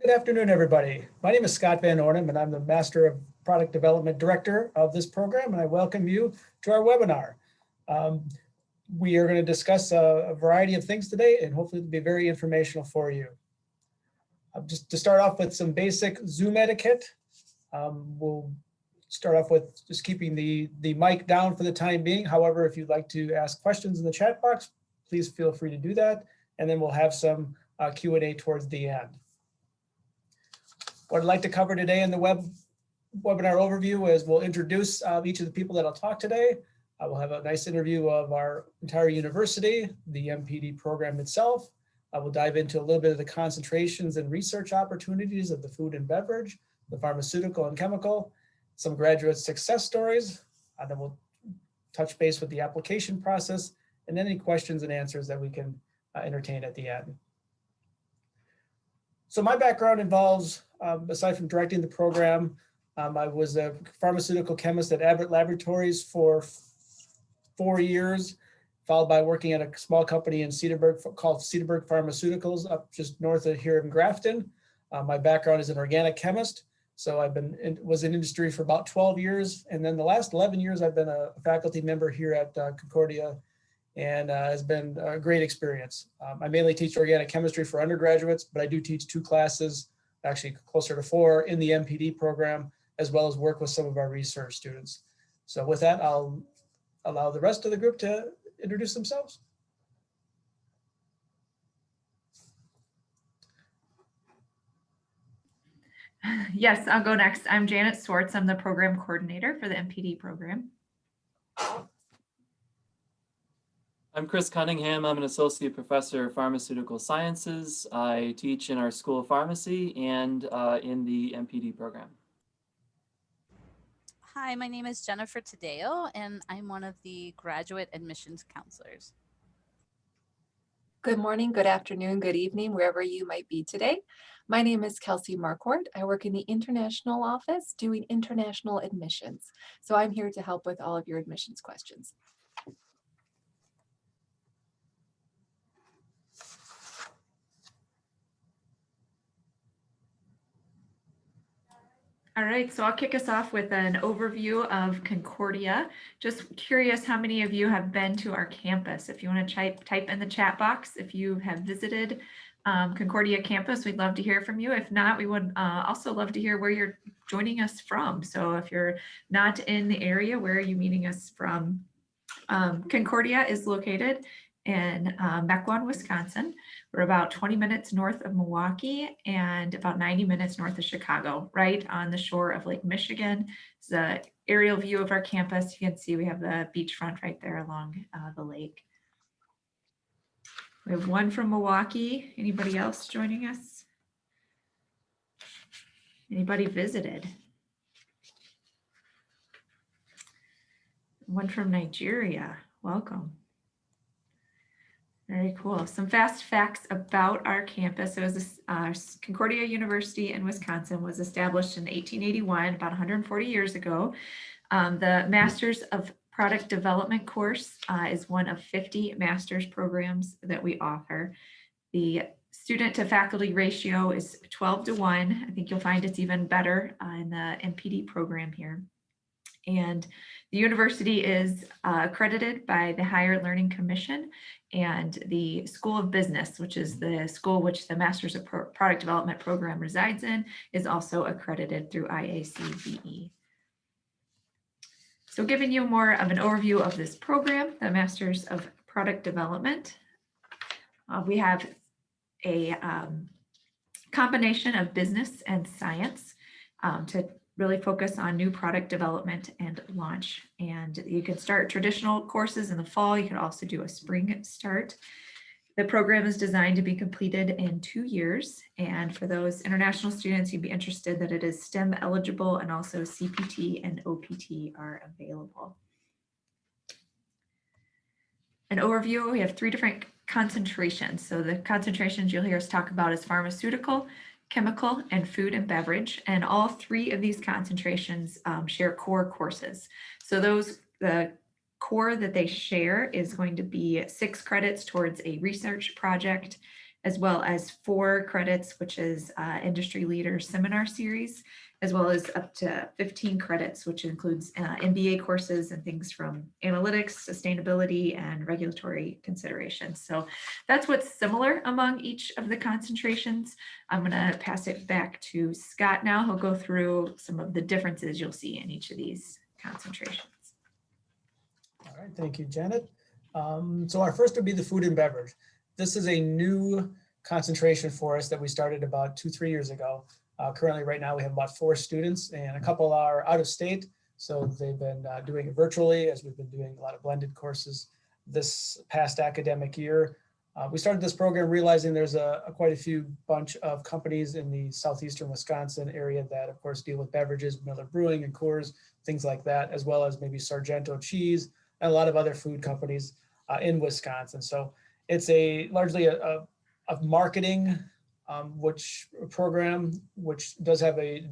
Good afternoon, everybody. My name is Scott Van Ornum, and I'm the Master of Product Development Director of this program, and I welcome you to our webinar. We are going to discuss a variety of things today, and hopefully it'll be very informational for you. Just to start off with some basic Zoom etiquette, we'll start off with just keeping the mic down for the time being. However, if you'd like to ask questions in the chat box, please feel free to do that, and then we'll have some Q&A towards the end. What I'd like to cover today in the webinar overview is we'll introduce each of the people that I'll talk today. We'll have a nice interview of our entire university, the MPD program itself. We'll dive into a little bit of the concentrations and research opportunities of the food and beverage, the pharmaceutical and chemical, some graduate success stories. Then we'll touch base with the application process and any questions and answers that we can entertain at the end. So my background involves, aside from directing the program, I was a pharmaceutical chemist at Abbott Laboratories for 4 years, followed by working at a small company in Cedarburg called Cedarburg Pharmaceuticals, up just north of here in Grafton. My background is an organic chemist, so was in industry for about 12 years, and then the last 11 years I've been a faculty member here at Concordia, and has been a great experience. I mainly teach organic chemistry for undergraduates, but I do teach 2 classes, actually closer to 4 in the MPD program, as well as work with some of our research students. So with that, I'll allow the rest of the group to introduce themselves. Yes, I'll go next. I'm Janet Swartz. I'm the program coordinator for the MPD program. I'm Chris Cunningham. I'm an associate professor of pharmaceutical sciences. I teach in our School of Pharmacy and in the MPD program. Hi, my name is Jennifer Tadeo, and I'm one of the graduate admissions counselors. Good morning, good afternoon, good evening, wherever you might be today. My name is Kelsey Marquardt. I work in the international office doing international admissions. So I'm here to help with all of your admissions questions. All right, so I'll kick us off with an overview of Concordia. Just curious how many of you have been to our campus. If you want to type in the chat box, if you have visited Concordia campus, we'd love to hear from you. If not, we would also love to hear where you're joining us from. So if you're not in the area, where are you meeting us from? Concordia is located in Mequon, Wisconsin. We're about 20 minutes north of Milwaukee and about 90 minutes north of Chicago, right on the shore of Lake Michigan. It's an aerial view of our campus. You can see we have the beachfront right there along the lake. We have one from Milwaukee. Anybody else joining us? Anybody visited? One from Nigeria. Welcome. Very cool. Some fast facts about our campus. It was Concordia University in Wisconsin was established in 1881, about 140 years ago. The Masters of Product Development course is one of 50 master's programs that we offer. The student to faculty ratio is 12:1. I think you'll find it's even better in the MPD program here. And the university is accredited by the Higher Learning Commission, and the School of Business, which is the school which the Masters of Product Development program resides in, is also accredited through IACBE. So giving you more of an overview of this program, the Masters of Product Development, we have a combination of business and science to really focus on new product development and launch. And you can start traditional courses in the fall. You can also do a spring start. The program is designed to be completed in 2 years. And for those international students, you'd be interested that it is STEM eligible, and also CPT and OPT are available. An overview, we have 3 different concentrations. So the concentrations you'll hear us talk about is pharmaceutical, chemical, and food and beverage. And all 3 of these concentrations share core courses. So the core that they share is going to be 6 credits towards a research project, as well as 4 credits, which is Industry Leader Seminar Series, as well as up to 15 credits, which includes MBA courses and things from analytics, sustainability, and regulatory considerations. So that's what's similar among each of the concentrations. I'm going to pass it back to Scott now. He'll go through some of the differences you'll see in each of these concentrations. All right, thank you, Janet. So our first would be the food and beverage. This is a new concentration for us that we started about 2-3 years ago. Currently, right now, we have about 4 students, and a couple are out of state. So they've been doing it virtually, as we've been doing a lot of blended courses this past academic year. We started this program realizing there's quite a few bunch of companies in the southeastern Wisconsin area that, of course, deal with beverages, Miller Brewing and Coors, things like that, as well as maybe Sargento Cheese and a lot of other food companies in Wisconsin. So it's largely a marketing program, which does have a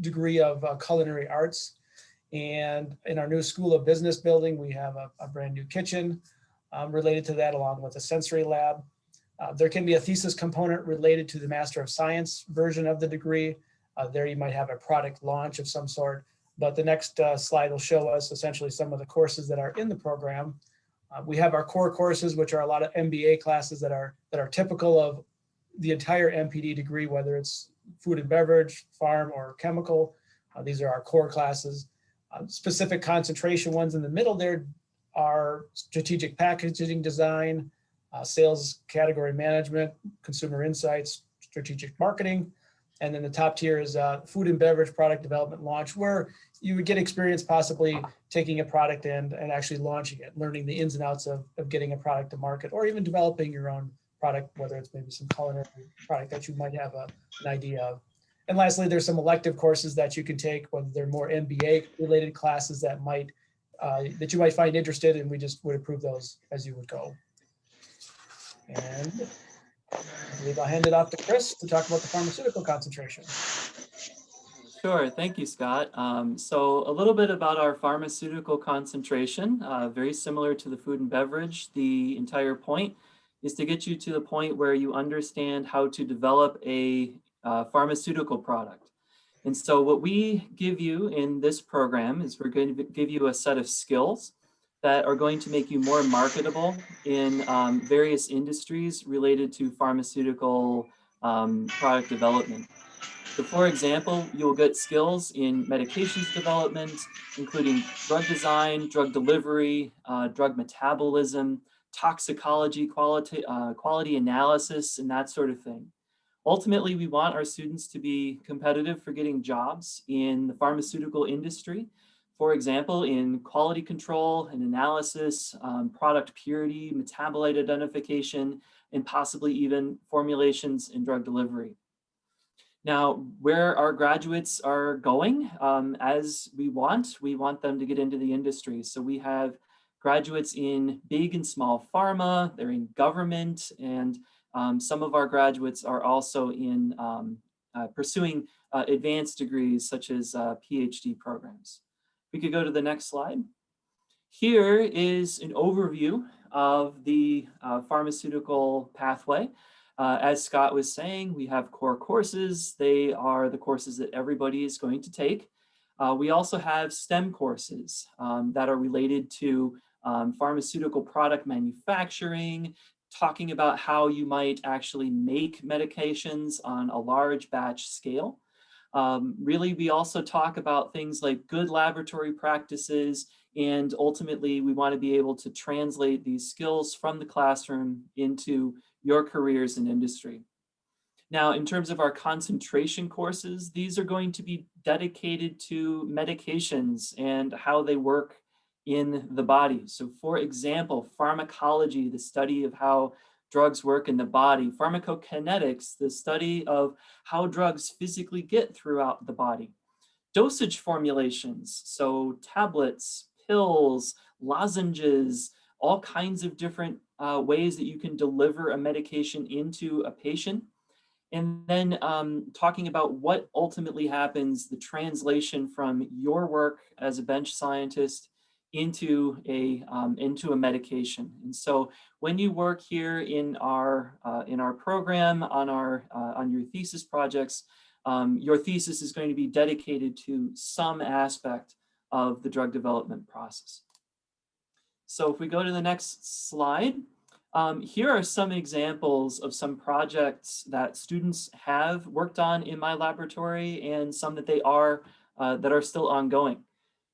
degree of culinary arts. And in our new School of Business building, we have a brand new kitchen related to that, along with a sensory lab. There can be a thesis component related to the Master of Science version of the degree. There you might have a product launch of some sort, but the next slide will show us essentially some of the courses that are in the program. We have our core courses, which are a lot of MBA classes that are typical of the entire MPD degree, whether it's food and beverage, farm, or chemical. These are our core classes. Specific concentration ones in the middle there are strategic packaging design, sales category management, consumer insights, strategic marketing. And then the top tier is food and beverage product development launch, where you would get experience possibly taking a product and actually launching it, learning the ins and outs of getting a product to market, or even developing your own product, whether it's maybe some culinary product that you might have an idea of. And lastly, there's some elective courses that you can take, whether they're more MBA related classes that you might find interested, and we just would approve those as you would go. And I believe I'll hand it off to Chris to talk about the pharmaceutical concentration. Sure, thank you, Scott. So a little bit about our pharmaceutical concentration, very similar to the food and beverage. The entire point is to get you to the point where you understand how to develop a pharmaceutical product. And so what we give you in this program is we're going to give you a set of skills that are going to make you more marketable in various industries related to pharmaceutical product development. So for example, you'll get skills in medications development, including drug design, drug delivery, drug metabolism, toxicology, quality analysis, and that sort of thing. Ultimately, we want our students to be competitive for getting jobs in the pharmaceutical industry. For example, in quality control and analysis, product purity, metabolite identification, and possibly even formulations and drug delivery. Now, where our graduates are going, as we want them to get into the industry. So we have graduates in big and small pharma, they're in government, and some of our graduates are also in pursuing advanced degrees such as PhD programs. We could go to the next slide. Here is an overview of the pharmaceutical pathway. As Scott was saying, we have core courses. They are the courses that everybody is going to take. We also have STEM courses that are related to pharmaceutical product manufacturing, talking about how you might actually make medications on a large batch scale. Really, we also talk about things like good laboratory practices, and ultimately we want to be able to translate these skills from the classroom into your careers in industry. Now, in terms of our concentration courses, these are going to be dedicated to medications and how they work in the body. So for example, pharmacology, the study of how drugs work in the body; pharmacokinetics, the study of how drugs physically get throughout the body; dosage formulations, so tablets, pills, lozenges, all kinds of different ways that you can deliver a medication into a patient. And then talking about what ultimately happens, the translation from your work as a bench scientist into a medication. And so when you work here in our program on your thesis projects, your thesis is going to be dedicated to some aspect of the drug development process. So if we go to the next slide, here are some examples of some projects that students have worked on in my laboratory and some that are still ongoing.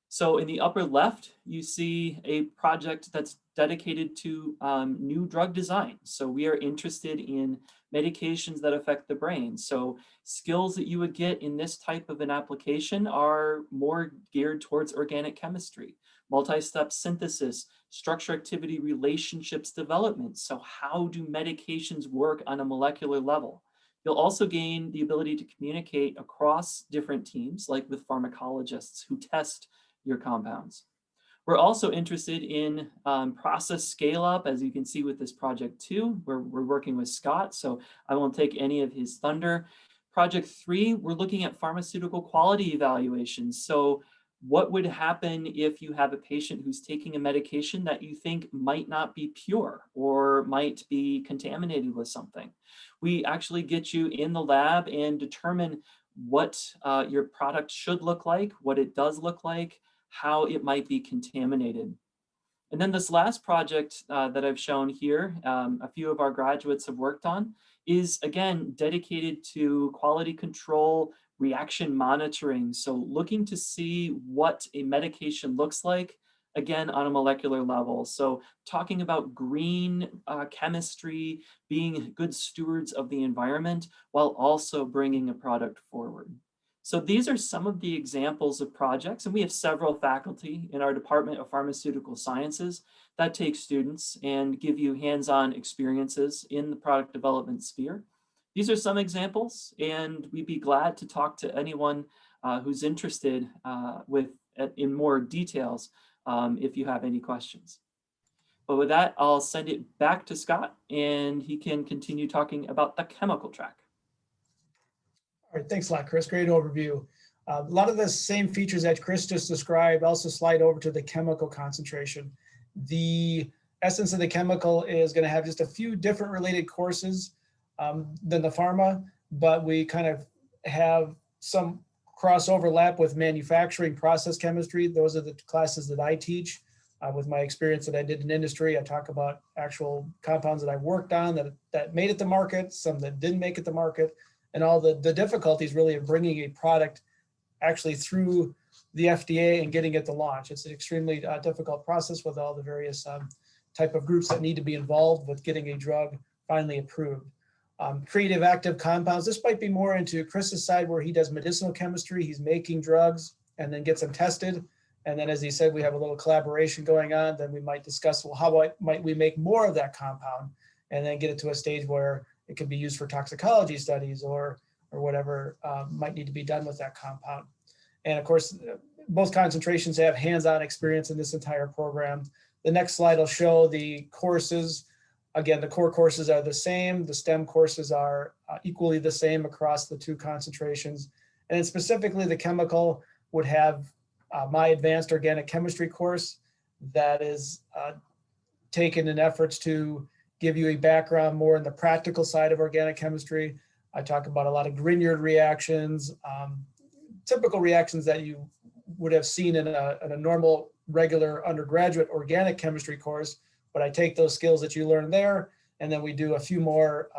So in the upper left, you see a project that's dedicated to new drug design. So we are interested in medications that affect the brain. So skills that you would get in this type of an application are more geared towards organic chemistry, multi-step synthesis, structure activity relationships development. So how do medications work on a molecular level? You'll also gain the ability to communicate across different teams, like with pharmacologists who test your compounds. We're also interested in process scale up, as you can see with this project too. We're working with Scott, so I won't take any of his thunder. Project 3, we're looking at pharmaceutical quality evaluations. So what would happen if you have a patient who's taking a medication that you think might not be pure or might be contaminated with something? We actually get you in the lab and determine what your product should look like, what it does look like, how it might be contaminated. And then this last project that I've shown here, a few of our graduates have worked on, is again dedicated to quality control, reaction monitoring. So looking to see what a medication looks like, again, on a molecular level. So talking about green chemistry, being good stewards of the environment, while also bringing a product forward. So these are some of the examples of projects, and we have several faculty in our Department of Pharmaceutical Sciences that take students and give you hands-on experiences in the product development sphere. These are some examples, and we'd be glad to talk to anyone who's interested in more details if you have any questions. But with that, I'll send it back to Scott, and he can continue talking about the chemical track. All right, thanks a lot, Chris. Great overview. A lot of the same features that Chris just described also slide over to the chemical concentration. The essence of the chemical is going to have just a few different related courses than the pharma, but we kind of have some cross overlap with manufacturing process chemistry. Those are the classes that I teach. With my experience that I did in industry, I talk about actual compounds that I worked on that made it to market, some that didn't make it to market, and all the difficulties really of bringing a product actually through the FDA and getting it to launch. It's an extremely difficult process with all the various type of groups that need to be involved with getting a drug finally approved. Creative active compounds, this might be more into Chris's side where he does medicinal chemistry. He's making drugs and then gets them tested. And then, as he said, we have a little collaboration going on. Then we might discuss, well, how might we make more of that compound and then get it to a stage where it could be used for toxicology studies or whatever might need to be done with that compound. And of course, both concentrations have hands-on experience in this entire program. The next slide will show the courses. Again, the core courses are the same. The STEM courses are equally the same across the two concentrations. And then specifically, the chemical would have my advanced organic chemistry course that is taken in efforts to give you a background more in the practical side of organic chemistry. I talk about a lot of Grignard reactions, typical reactions that you would have seen in a normal, regular undergraduate organic chemistry course, but I take those skills that you learn there, and then we do a few more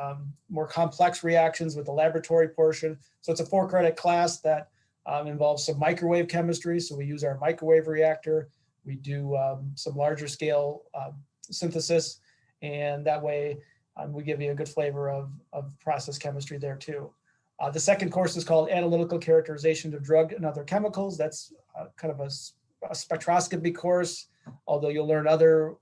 complex reactions with the laboratory portion. So it's a 4-credit class that involves some microwave chemistry. So we use our microwave reactor. We do some larger scale synthesis, and that way we give you a good flavor of process chemistry there too. The second course is called Analytical Characterization of Drug and Other Chemicals. That's kind of a spectroscopy course, although you'll learn other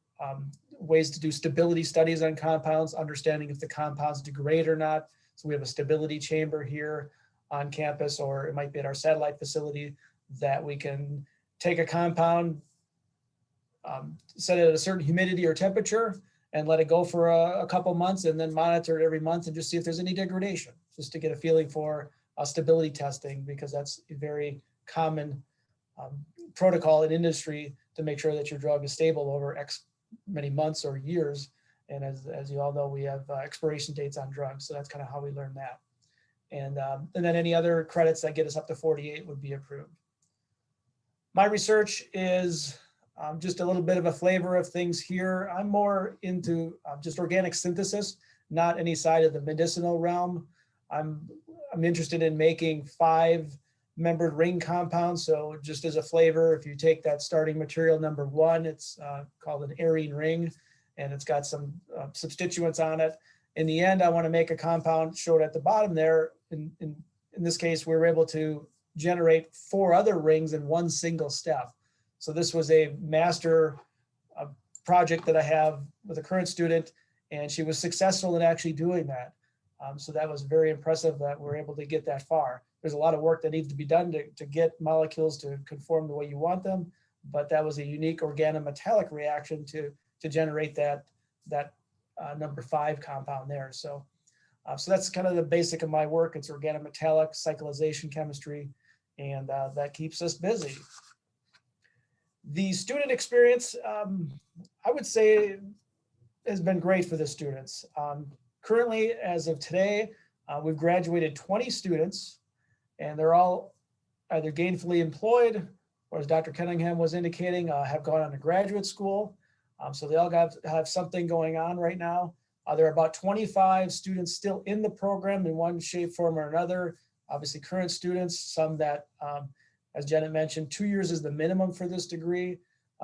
ways to do stability studies on compounds, understanding if the compounds degrade or not. So we have a stability chamber here on campus, or it might be at our satellite facility, that we can take a compound, set it at a certain humidity or temperature, and let it go for a couple months, and then monitor it every month and just see if there's any degradation, just to get a feeling for stability testing, because that's a very common protocol in industry to make sure that your drug is stable over X many months or years. And as you all know, we have expiration dates on drugs. So that's kind of how we learn that. And then any other credits that get us up to 48 would be approved. My research is just a little bit of a flavor of things here. I'm more into just organic synthesis, not any side of the medicinal realm. I'm interested in making 5-membered ring compounds. So just as a flavor, if you take that starting material number 1, it's called an arene ring, and it's got some substituents on it. In the end, I want to make a compound showed at the bottom there. In this case, we were able to generate 4 other rings in one single step. So this was a master project that I have with a current student, and she was successful in actually doing that. So that was very impressive that we're able to get that far. There's a lot of work that needs to be done to get molecules to conform the way you want them, but that was a unique organometallic reaction to generate that number 5 compound there. So that's kind of the basic of my work. It's organometallic cyclization chemistry, and that keeps us busy. The student experience, I would say, has been great for the students. Currently, as of today, we've graduated 20 students, and they're all either gainfully employed, or as Dr. Cunningham was indicating, have gone on to graduate school. So they all have something going on right now. There are about 25 students still in the program in one shape, form, or another. Obviously, current students, some that, as Janet mentioned, 2 years is the minimum for this degree.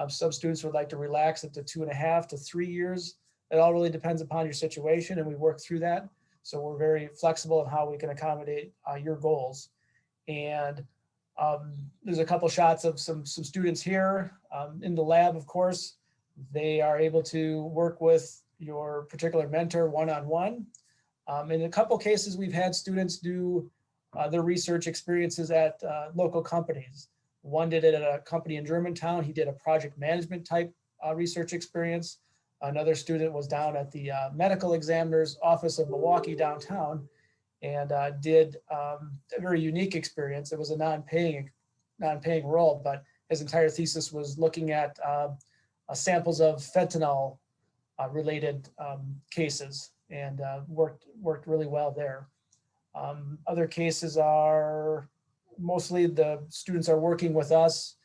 Some students would like to relax it to 2.5 to 3 years. It all really depends upon your situation, and we work through that. So we're very flexible in how we can accommodate your goals. And there's a couple shots of some students here in the lab, of course. They are able to work with your particular mentor one-on-one. In a couple cases, we've had students do their research experiences at local companies. One did it at a company in Germantown. He did a project management type research experience. Another student was down at the medical examiner's office of Milwaukee downtown and did a very unique experience. It was a non-paying role, but his entire thesis was looking at samples of fentanyl related cases, and worked really well there. Other cases are mostly the students are working with us.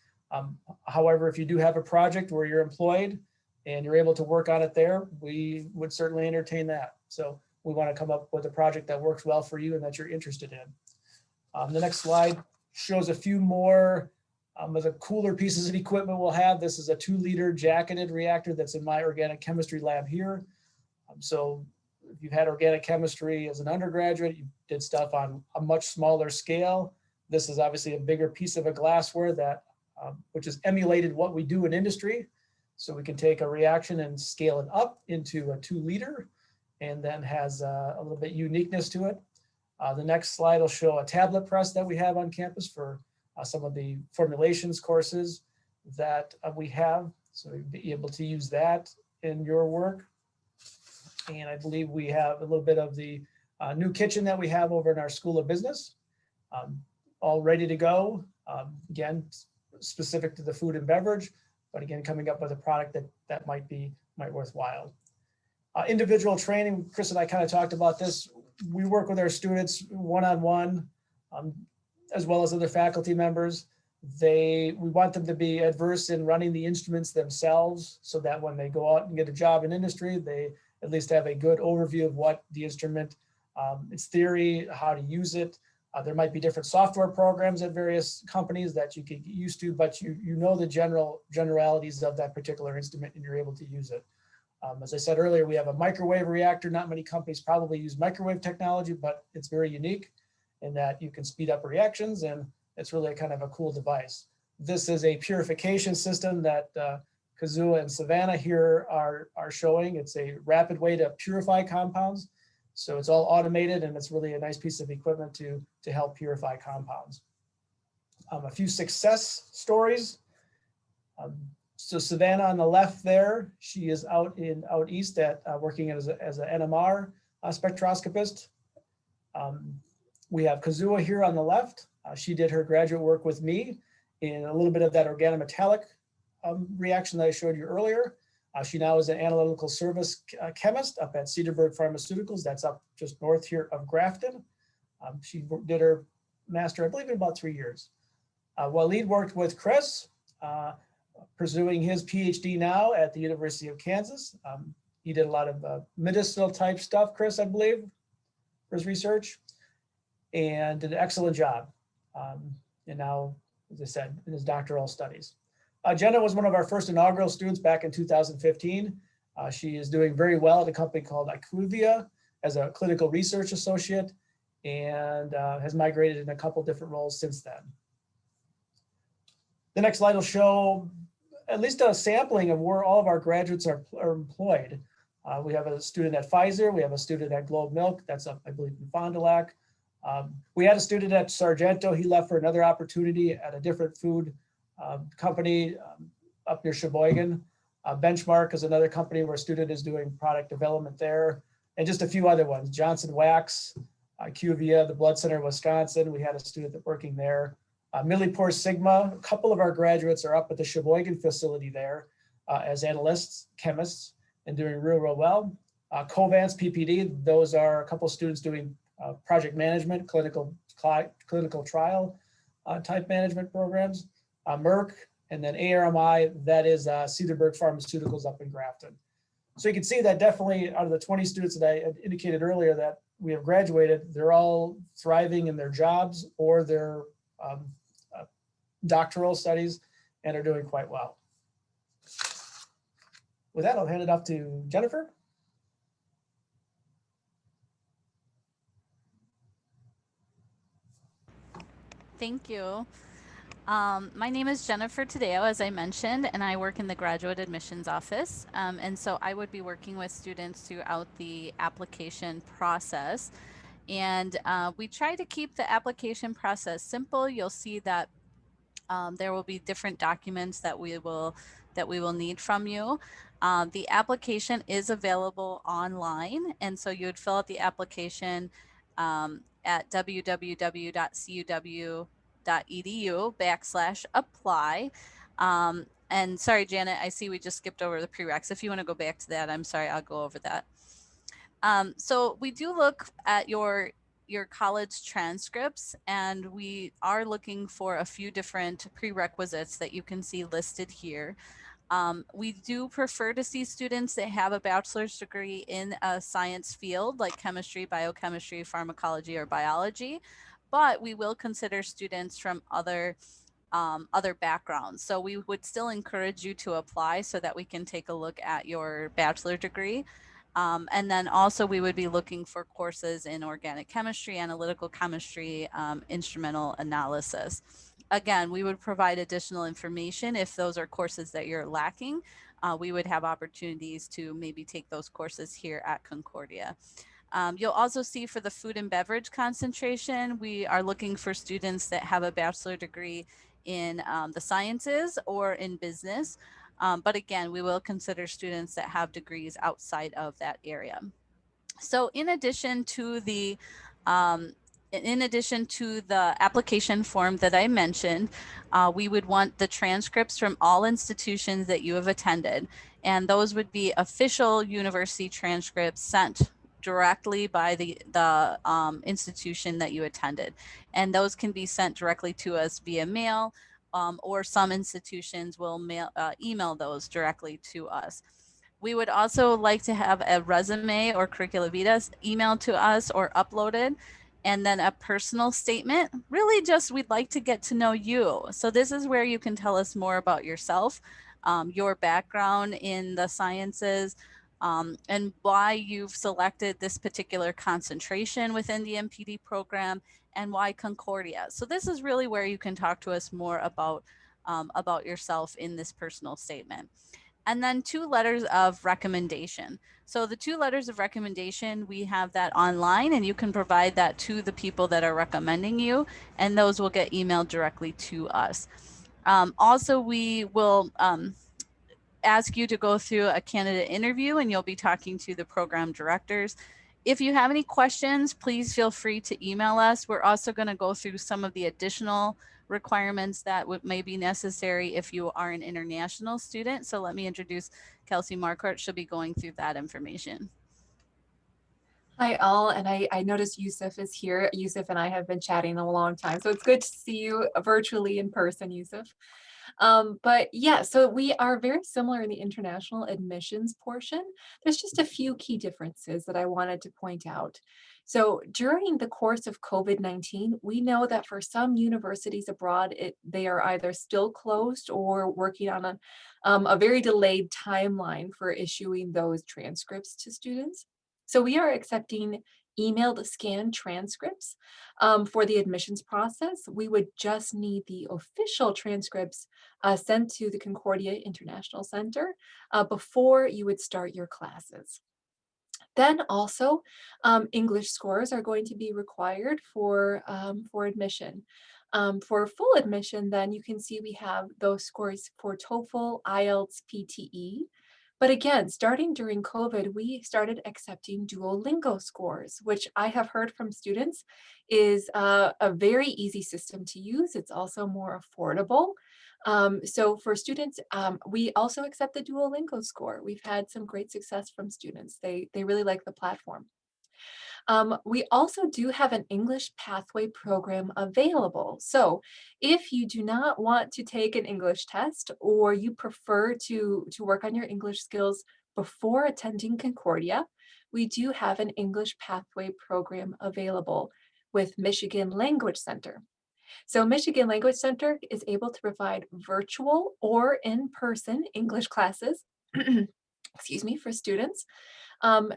However, if you do have a project where you're employed and you're able to work on it there, we would certainly entertain that. So we want to come up with a project that works well for you and that you're interested in. The next slide shows a few more of the cooler pieces of equipment we'll have. This is a 2-liter jacketed reactor that's in my organic chemistry lab here. So if you've had organic chemistry as an undergraduate, you did stuff on a much smaller scale. This is obviously a bigger piece of a glassware that, which is emulated what we do in industry. So we can take a reaction and scale it up into a 2-liter, and then has a little bit uniqueness to it. The next slide will show a tablet press that we have on campus for some of the formulations courses that we have. So you'll be able to use that in your work. And I believe we have a little bit of the new kitchen that we have over in our School of Business, all ready to go. Again, specific to the food and beverage, but again, coming up with a product that might worthwhile. Individual training, Chris and I kind of talked about this. We work with our students one-on-one, as well as other faculty members. We want them to be adverse in running the instruments themselves, so that when they go out and get a job in industry, they at least have a good overview of what the instrument, its theory, how to use it. There might be different software programs at various companies that you could get used to, but you know the generalities of that particular instrument, and you're able to use it. As I said earlier, we have a microwave reactor. Not many companies probably use microwave technology, but it's very unique in that you can speed up reactions, and it's really a kind of a cool device. This is a purification system that KUWAAK and Savannah here are showing. It's a rapid way to purify compounds. So it's all automated, and it's really a nice piece of equipment to help purify compounds. A few success stories. So Savannah on the left there, she is out east at working as an NMR spectroscopist. We have KUWAAK here on the left. She did her graduate work with me in a little bit of that organometallic reaction that I showed you earlier. She now is an analytical service chemist up at Cedarburg Pharmaceuticals. That's up just north here of Grafton. She did her master, I believe, in about 3 years. Waleed worked with Chris, pursuing his PhD now at the University of Kansas. He did a lot of medicinal type stuff, Chris, I believe, for his research, and did an excellent job. And now, as I said, in his doctoral studies. Jenna was one of our first inaugural students back in 2015. She is doing very well at a company called IQVIA as a clinical research associate, and has migrated in a couple different roles since then. The next slide will show at least a sampling of where all of our graduates are employed. We have a student at Pfizer. We have a student at Globe Milk. That's up, I believe, in Fond du Lac. We had a student at Sargento. He left for another opportunity at a different food company up near Sheboygan. Benchmark is another company where a student is doing product development there. And just a few other ones. Johnson Wax, CUWAAKelseyMarquardt, the Blood Center in Wisconsin. We had a student working there. Millipore Sigma, a couple of our graduates are up at the Sheboygan facility there as analysts, chemists, and doing real well. Covance PPD, those are a couple of students doing project management, clinical trial type management programs. Merck, and then ARMI, that is Cedarburg Pharmaceuticals up in Grafton. So you can see that definitely out of the 20 students that I had indicated earlier that we have graduated, they're all thriving in their jobs or their doctoral studies and are doing quite well. With that, I'll hand it off to Jennifer. Thank you. My name is Jennifer Tadeo, as I mentioned, and I work in the graduate admissions office. And so I would be working with students throughout the application process. And we try to keep the application process simple. You'll see that there will be different documents that we will need from you. The application is available online, and so you would fill out the application at www.cuw.edu/apply. And sorry, Janet, I see we just skipped over the prereqs. If you want to go back to that, I'm sorry, I'll go over that. So we do look at your college transcripts, and we are looking for a few different prerequisites that you can see listed here. We do prefer to see students that have a bachelor's degree in a science field like chemistry, biochemistry, pharmacology, or biology, but we will consider students from other backgrounds. So we would still encourage you to apply so that we can take a look at your bachelor degree. And then also we would be looking for courses in organic chemistry, analytical chemistry, instrumental analysis. Again, we would provide additional information if those are courses that you're lacking. We would have opportunities to maybe take those courses here at Concordia. You'll also see for the food and beverage concentration, we are looking for students that have a bachelor degree in the sciences or in business. But again, we will consider students that have degrees outside of that area. So in addition to the application form that I mentioned, we would want the transcripts from all institutions that you have attended. And those would be official university transcripts sent directly by the institution that you attended. And those can be sent directly to us via mail, or some institutions will email those directly to us. We would also like to have a resume or curricula vitae emailed to us or uploaded, and then a personal statement. Really just, we'd like to get to know you. So this is where you can tell us more about yourself, your background in the sciences, and why you've selected this particular concentration within the MPD program, and why Concordia. So this is really where you can talk to us more about yourself in this personal statement. And then 2 letters of recommendation. So the 2 letters of recommendation, we have that online, and you can provide that to the people that are recommending you, and those will get emailed directly to us. Also, we will ask you to go through a candidate interview, and you'll be talking to the program directors. if you have any questions, please feel free to email us. We're also going to go through some of the additional requirements that may be necessary if you are an international student. So let me introduce Kelsey Marquardt. She'll be going through that information. Hi all, and I noticed Yusuf is here. Yusuf and I have been chatting a long time, so it's good to see you virtually in person, Yusuf. But yeah, so we are very similar in the international admissions portion. There's just a few key differences that I wanted to point out. So during the course of COVID-19, we know that for some universities abroad, they are either still closed or working on a very delayed timeline for issuing those transcripts to students. So we are accepting emailed scanned transcripts for the admissions process. We would just need the official transcripts sent to the Concordia International Center before you would start your classes. Then also, English scores are going to be required for admission. For full admission, then you can see we have those scores for TOEFL, IELTS, PTE. But again, starting during COVID, we started accepting Duolingo scores, which I have heard from students is a very easy system to use. It's also more affordable. So for students, we also accept the Duolingo score. We've had some great success from students. They really like the platform. We also do have an English pathway program available. So if you do not want to take an English test or you prefer to work on your English skills before attending Concordia, we do have an English pathway program available with Michigan Language Center. So Michigan Language Center is able to provide virtual or in-person English classes, excuse me, for students.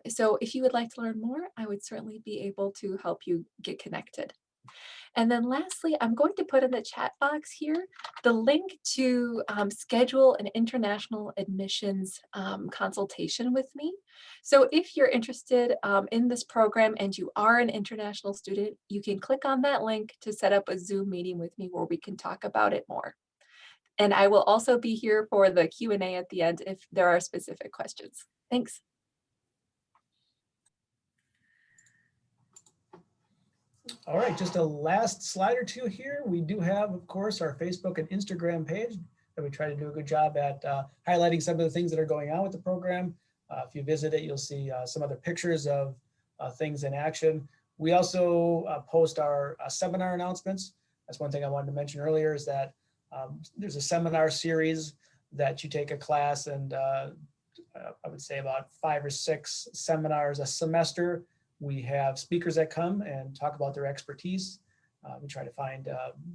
So if you would like to learn more, I would certainly be able to help you get connected. And then lastly, I'm going to put in the chat box here the link to schedule an international admissions consultation with me. So if you're interested in this program and you are an international student, you can click on that link to set up a Zoom meeting with me where we can talk about it more. And I will also be here for the Q&A at the end if there are specific questions. Thanks. All right, just a last slide or two here. We do have, of course, our Facebook and Instagram page that we try to do a good job at highlighting some of the things that are going on with the program. If you visit it, you'll see some other pictures of things in action. We also post our seminar announcements. That's one thing I wanted to mention earlier is that there's a seminar series that you take a class and I would say about 5 or 6 seminars a semester. We have speakers that come and talk about their expertise. We try to find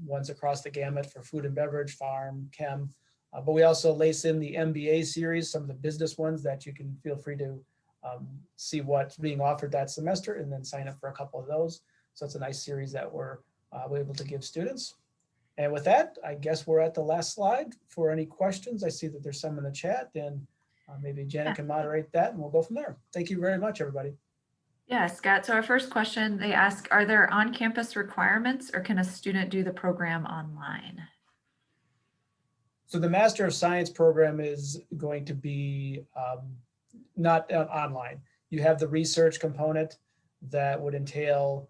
ones across the gamut for food and beverage, farm, chem, but we also lace in the MBA series, some of the business ones that you can feel free to see what's being offered that semester and then sign up for a couple of those. So it's a nice series that we're able to give students. And with that, I guess we're at the last slide for any questions. I see that there's some in the chat and maybe Janet can moderate that and we'll go from there. Thank you very much, everybody. Yeah, Scott. So our first question, they ask, are there on-campus requirements or can a student do the program online? So the Master of Science program is going to be not online. You have the research component that would entail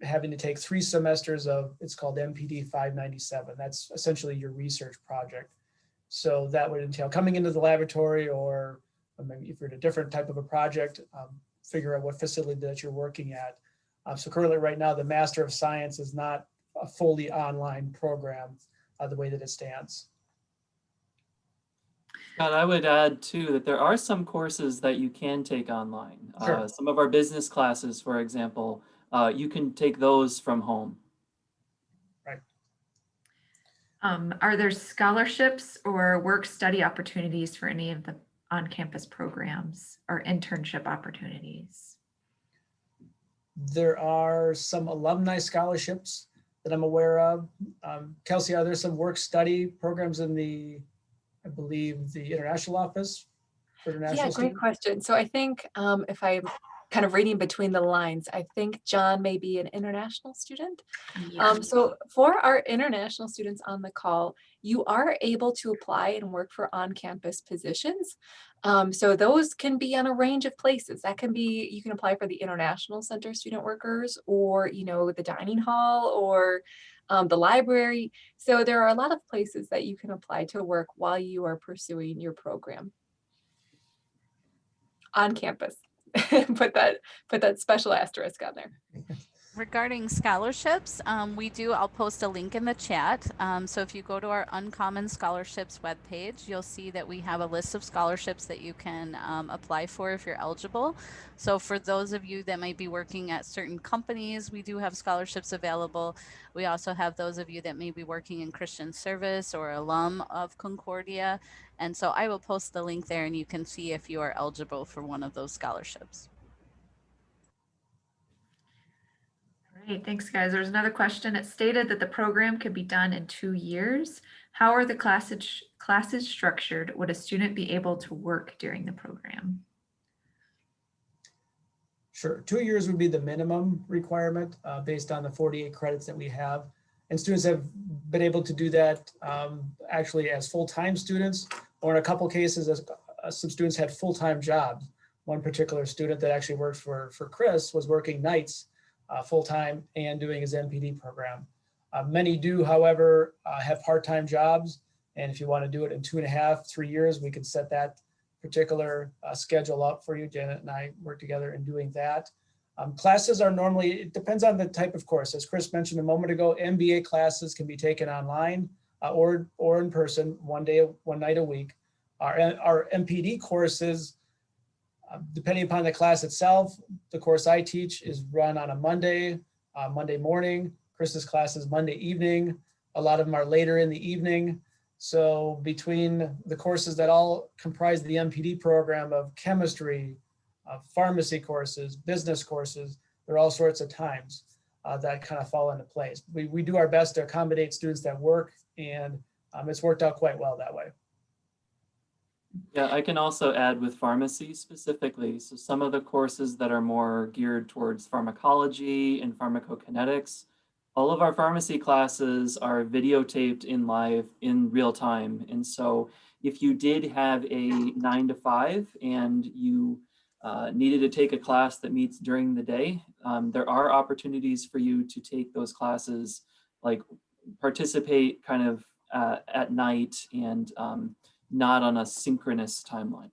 having to take 3 semesters of, it's called MPD 597. That's essentially your research project. So that would entail coming into the laboratory or maybe if you're in a different type of a project, figure out what facility that you're working at. So currently right now, the Master of Science is not a fully online program the way that it stands. Scott, I would add too that there are some courses that you can take online. Sure. Some of our business classes, for example, you can take those from home. Right. Are there scholarships or work study opportunities for any of the on-campus programs or internship opportunities? There are some alumni scholarships that I'm aware of. Kelsey, are there some work study programs in the, I believe, the international office? For international Yeah, great students? question. So I think if I'm kind of reading between the lines, I think John may be an international student. Yeah. So for our international students on the call, you are able to apply and work for on-campus positions. So those can be on a range of places. That can be, you can apply for the International Center student workers, or, you know, the dining hall, or the library. So there are a lot of places that you can apply to work while you are pursuing your program on campus. put that special asterisk on there. Regarding scholarships, I'll post a link in the chat. So if you go to our Uncommon Scholarships webpage, you'll see that we have a list of scholarships that you can apply for if you're eligible. So for those of you that might be working at certain companies, we do have scholarships available. We also have those of you that may be working in Christian service or alum of Concordia. And so I will post the link there and you can see if you are eligible for one of those scholarships. Great, thanks guys. There's another question. It stated that the program could be done in 2 years. How are the classes structured? Would a student be able to work during the program? Sure, 2 years would be the minimum requirement based on the 48 credits that we have. And students have been able to do that actually as full-time students, or in a couple cases, as some students had full-time jobs. One particular student that actually worked for Chris was working nights full-time and doing his MPD program. Many do, however, have part-time jobs. And if you want to do it in 2.5, 3 years, we can set that particular schedule up for you. Janet and I work together in doing that. Classes are normally, it depends on the type of course. As Chris mentioned a moment ago, MBA classes can be taken online or in person, one night a week. Our MPD courses, depending upon the class itself, the course I teach is run on a Monday morning. Chris's class is Monday evening. A lot of them are later in the evening. So between the courses that all comprise the MPD program of chemistry, pharmacy courses, business courses, there are all sorts of times that kind of fall into place. We do our best to accommodate students that work, and it's worked out quite well that way. Yeah, I can also add with pharmacy specifically. So some of the courses that are more geared towards pharmacology and pharmacokinetics, all of our pharmacy classes are videotaped in real time. And so if you did have a 9 to 5 and you needed to take a class that meets during the day, there are opportunities for you to take those classes, like participate kind of at night and not on a synchronous timeline.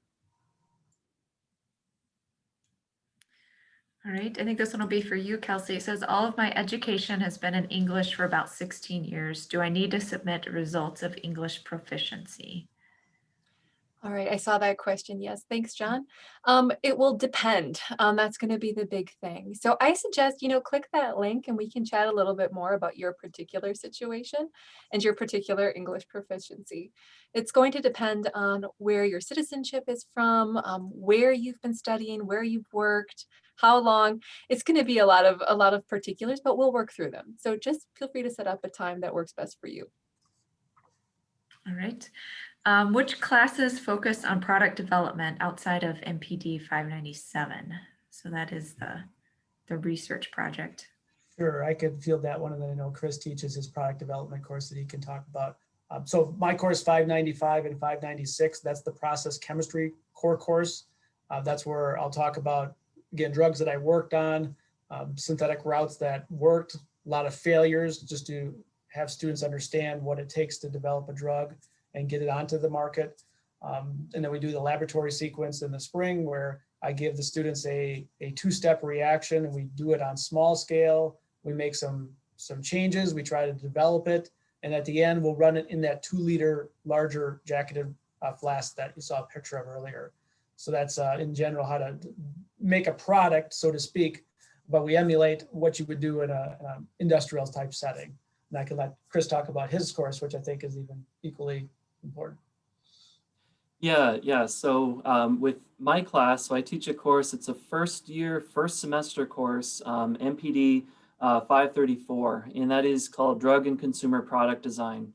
All right, I think this one will be for you, Kelsey. It says, all of my education has been in English for about 16 years. Do I need to submit results of English proficiency? All right, I saw that question. Yes, thanks, John. It will depend. That's going to be the big thing. So I suggest, click that link and we can chat a little bit more about your particular situation and your particular English proficiency. It's going to depend on where your citizenship is from, where you've been studying, where you've worked, how long. It's going to be a lot of particulars, but we'll work through them. So just feel free to set up a time that works best for you. All right. Which classes focus on product development outside of MPD 597? So that is the research project. Sure, I could field that one, and then I know Chris teaches his product development course that he can talk about. So my course 595 and 596, that's the process chemistry core course. That's where I'll talk about, again, drugs that I worked on, synthetic routes that worked, a lot of failures, just to have students understand what it takes to develop a drug and get it onto the market. And then we do the laboratory sequence in the spring, where I give the students a 2-step reaction, and we do it on small scale. We make some changes, we try to develop it, and at the end we'll run it in that 2-liter larger jacketed flask that you saw a picture of earlier. So that's in general how to make a product, so to speak, but we emulate what you would do in an industrial type setting. And I can let Chris talk about his course, which I think is even equally important. Yeah. So with my class, so I teach a course, it's a first semester course, MPD 534, and that is called Drug and Consumer Product Design.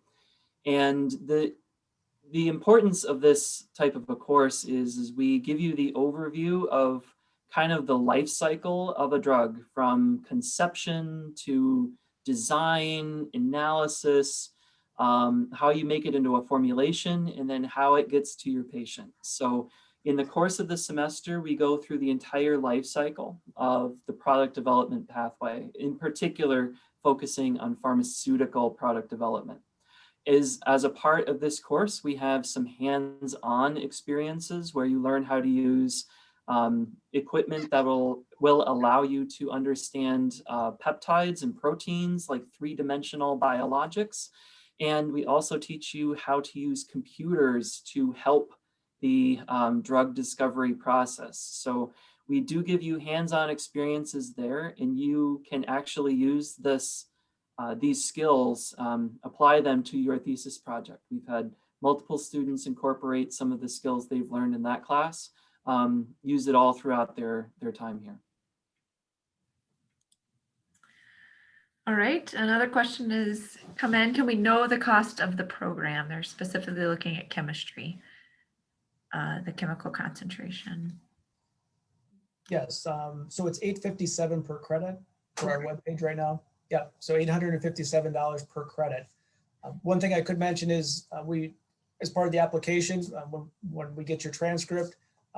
And the importance of this type of a course is we give you the overview of kind of the life cycle of a drug, from conception to design, analysis, how you make it into a formulation, and then how it gets to your patient. So in the course of the semester, we go through the entire life cycle of the product development pathway, in particular, focusing on pharmaceutical product development. As a part of this course, we have some hands-on experiences where you learn how to use equipment that will allow you to understand peptides and proteins, like three-dimensional biologics. And we also teach you how to use computers to help the drug discovery process. So we do give you hands-on experiences there, and you can actually use these skills, apply them to your thesis project. We've had multiple students incorporate some of the skills they've learned in that class, use it all throughout their time here. All right, another question is come in. Can we know the cost of the program? They're specifically looking at chemistry, the chemical concentration. Yes, so it's $857 per credit for our webpage right now. Yeah, so $857 per credit. One thing I could mention is we, as part of the application, when we get your transcript,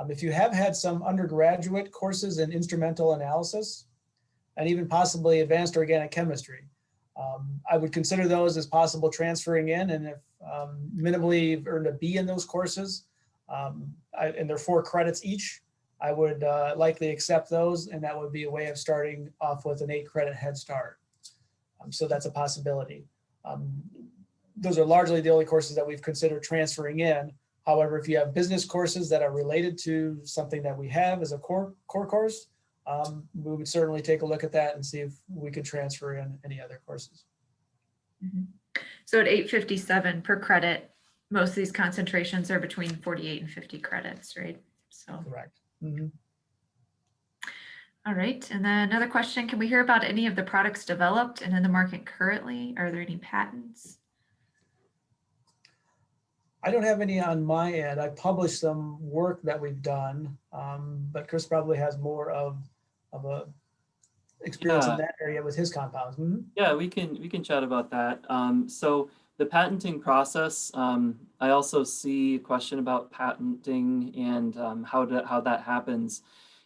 if you have had some undergraduate courses in instrumental analysis, and even possibly advanced organic chemistry, I would consider those as possible transferring in. And if minimally earned a B in those courses, and they're 4 credits each, I would likely accept those, and that would be a way of starting off with an 8-credit head start. So that's a possibility. Those are largely the only courses that we've considered transferring in. However, if you have business courses that are related to something that we have as a core course, we would certainly take a look at that and see if we could transfer in any other courses. Mm-hmm. So at $857 per credit, most of these concentrations are between 48 and 50 credits, right? So Correct. Mm-hmm. All right, and then another question, can we hear about any of the products developed and in the market currently? Are there any patents? I don't have any on my end. I published some work that we've done, but Chris probably has more of a experience in that area with his compounds. Mm-hmm. Yeah, we can chat about that. So the patenting process, I also see a question about patenting and how that happens.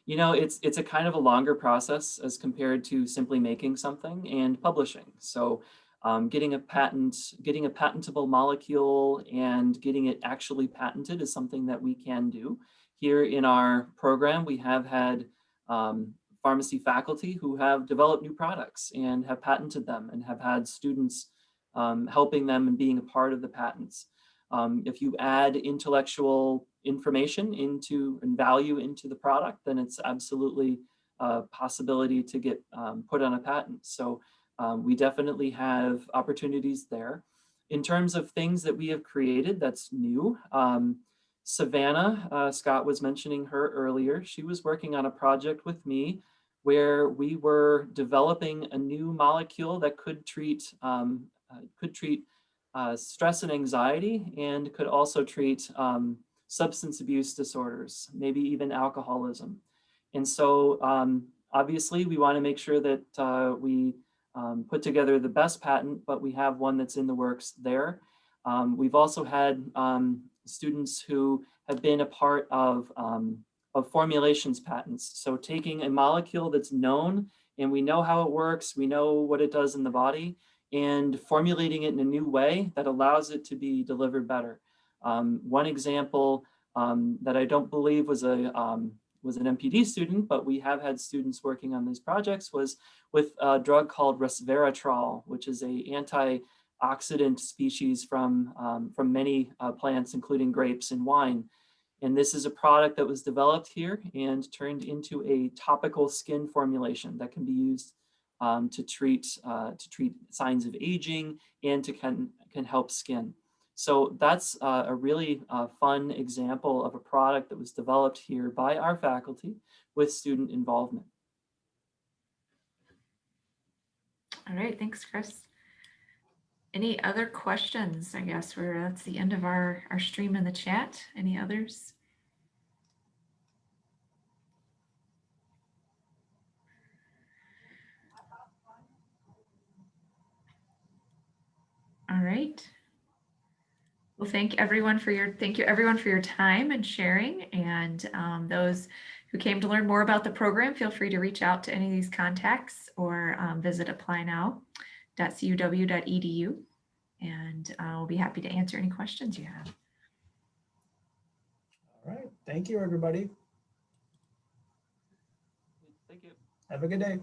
You know, it's a kind of a longer process as compared to simply making something and publishing. So getting a patentable molecule and getting it actually patented is something that we can do. Here in our program, we have had pharmacy faculty who have developed new products and have patented them and have had students helping them and being a part of the patents. If you add intellectual information and value into the product, then it's absolutely a possibility to get put on a patent. So we definitely have opportunities there. In terms of things that we have created that's new, Savannah, Scott was mentioning her earlier, she was working on a project with me where we were developing a new molecule that could treat stress and anxiety, and could also treat substance abuse disorders, maybe even alcoholism. And so obviously we want to make sure that we put together the best patent, but we have one that's in the works there. We've also had students who have been a part of formulations patents. So taking a molecule that's known and we know how it works, we know what it does in the body, and formulating it in a new way that allows it to be delivered better. One example that I don't believe was an MPD student, but we have had students working on these projects, was with a drug called resveratrol, which is an antioxidant species from many plants, including grapes and wine. And this is a product that was developed here and turned into a topical skin formulation that can be used to treat signs of aging and can help skin. So that's a really fun example of a product that was developed here by our faculty with student involvement. All right, thanks, Chris. Any other questions? I guess that's the end of our stream in the chat. Any others? All right. Well, thank you everyone for your time and sharing. And those who came to learn more about the program, feel free to reach out to any of these contacts or visit applynow.cuw.edu. And we'll be happy to answer any questions you have. All right. Thank you, everybody. Thank you. Have a good day.